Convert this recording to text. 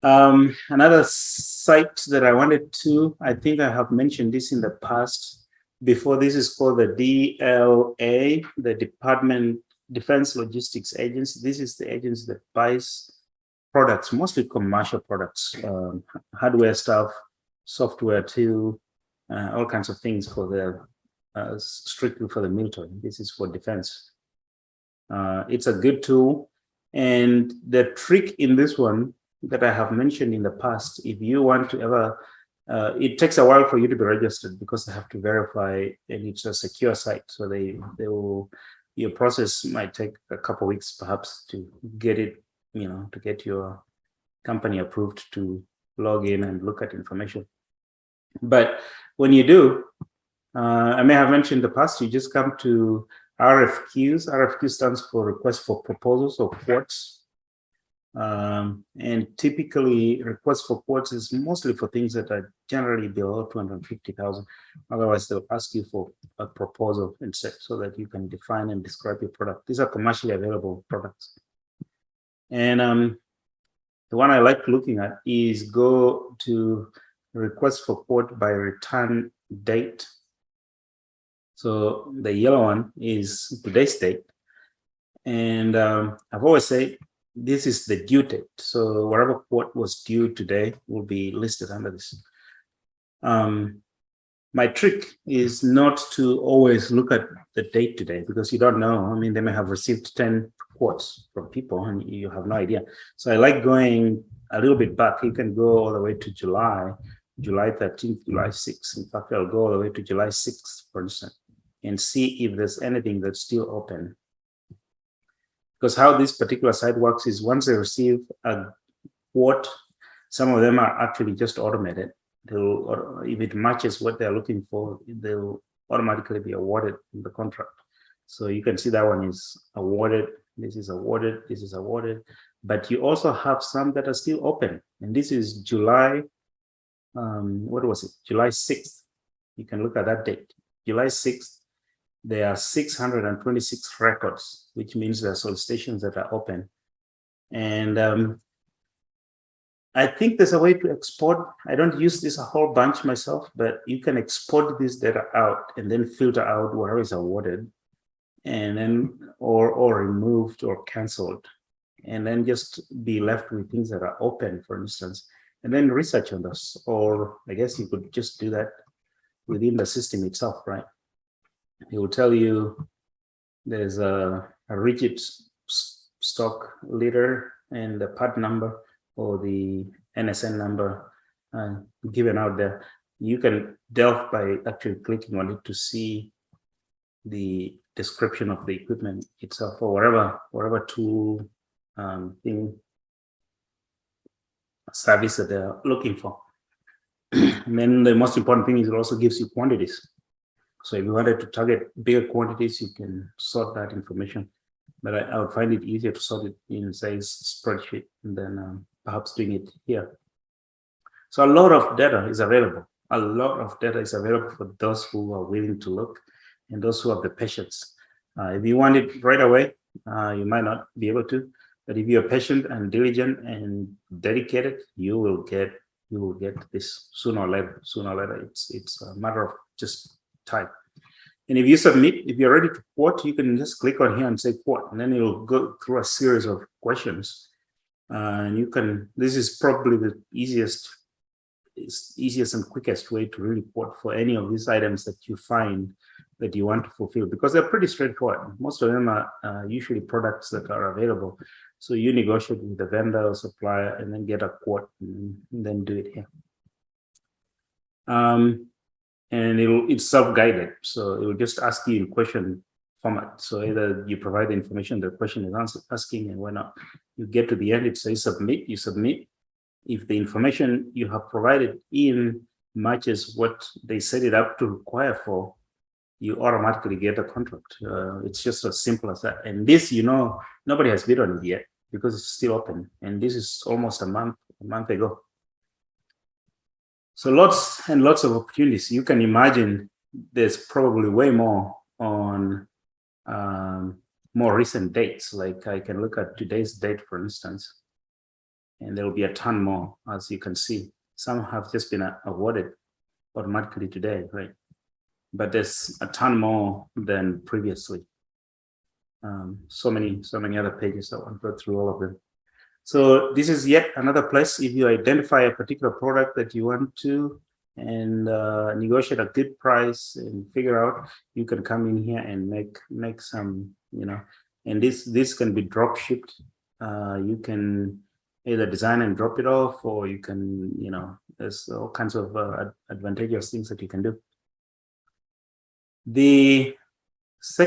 Another site that I wanted to, I think I have mentioned this in the past. Before, this is called the DLA, the Department Defense Logistics Agency. This is the agency that buys products, mostly commercial products, hardware stuff, software too, all kinds of things for the strictly for the military. This is for defense. It's a good tool. And the trick in this one that I have mentioned in the past, if you want to ever, it takes a while for you to be registered because they have to verify, and it's a secure site. So they will, your process might take a couple of weeks perhaps to get it, to get your company approved to log in and look at information. But when you do, I may have mentioned in the past, you just come to RFQs. RFQ stands for request for proposals or quotes. And typically request for quotes is mostly for things that are generally below 250,000. Otherwise, they'll ask you for a proposal instead so that you can define and describe your product. These are commercially available products. And the one I like looking at is go to request for quote by return date. So the yellow one is today's date. And I've always said this is the due date. So whatever quote was due today will be listed under this. My trick is not to always look at the date today because you don't know. I mean, they may have received 10 quotes from people and you have no idea. So I like going a little bit back. You can go all the way to July 13th, July 6th. In fact, I'll go all the way to July 6th, for instance, and see if there's anything that's still open. Because how this particular site works is once they receive a quote, some of them are actually just automated. If it matches what they're looking for, they'll automatically be awarded in the contract. So you can see that one is awarded, this is awarded, this is awarded. But you also have some that are still open. And this is July, what was it? July 6th. You can look at that date. July 6th. There are 626 records, which means there are solicitations that are open. And I think there's a way to export. I don't use this a whole bunch myself, but you can export this data out and then filter out whatever is awarded and then or removed or canceled, and then just be left with things that are open, for instance, and then research on those. Or I guess you could just do that within the system itself, right? It will tell you there's a rigid stock leader and the part number or the NSN number given out there. You can delve by actually clicking on it to see the description of the equipment itself or whatever tool service that they're looking for. And then the most important thing is it also gives you quantities. So if you wanted to target bigger quantities, you can sort that information. But I would find it easier to sort it in, say, spreadsheet than perhaps doing it here. So a lot of data is available. A lot of data is available for those who are willing to look and those who have the patience. If you want it right away, you might not be able to. But if you're patient and diligent and dedicated, you will get this sooner or later. Sooner or later, it's a matter of just time. And if you submit, if you're ready to quote, you can just click on here and say quote, and then it'll go through a series of questions. And you can, this is probably the easiest and quickest way to really quote for any of these items that you find that you want to fulfill, because they're pretty straightforward. Most of them are usually products that are available. So you negotiate with the vendor or supplier and then get a quote and then do it here. And it's self-guided, so it will just ask you in question format. So either you provide the information the question is asking, and when you get to the end, it says submit, you submit. If the information you have provided in matches what they set it up to require for, you automatically get a contract. It's just as simple as that. And this, nobody has bid on it yet because it's still open. And this is almost a month ago. So lots and lots of opportunities. You can imagine there's probably way more on more recent dates. Like I can look at today's date, for instance. And there will be a ton more, as you can see. Some have just been awarded automatically today, right? But there's a ton more than previously. So many other pages. I won't go through all of them. So this is yet another place. If you identify a particular product that you want to and negotiate a good price and figure out, you can come in here and make some, and this can be drop shipped. You can either design and drop it off, or you can, there's all kinds of advantageous things that you can do. The